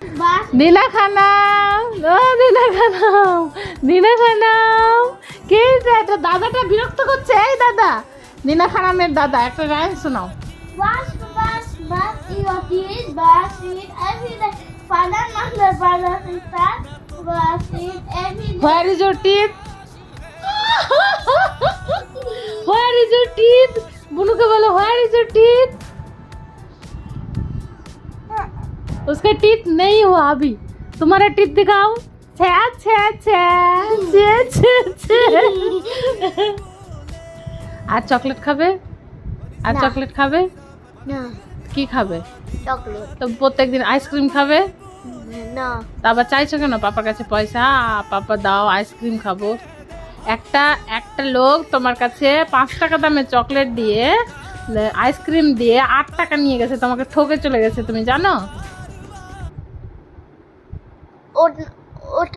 দিনা খানাম, ও দিনা খানাম, দিনা খানাম। কে এটা? দাদাটা বিরক্ত করছে। এই দাদা, দিনা খানামের দাদা, একটা রাইম শোনাও। your teeth, brush it every day. Father, mother, brother, sister, brush it every day. Where is your teeth? Where is your teeth? बुनू को बोलो where is your teeth? उसका टीथ नहीं हुआ अभी। तुम्हारा टीथ दिखाओ। छे छे छे छे छे छे। आज चॉकलेट खाबे? आज না। चॉकलेट खाबे? No, কি খাবে? chocolate. তো প্রত্যেকদিন আইসক্রিম খাবে? No. তা আবার চাইছো কেন পাপার কাছে পয়সা? পাপা দাও, আইসক্রিম খাবো। একটা একটা লোক তোমার কাছে 5 টাকা দামের চকলেট দিয়ে, আইসক্রিম দিয়ে 8 টাকা নিয়ে গেছে, তোমাকে ঠকে চলে গেছে, তুমি জানো? ওটা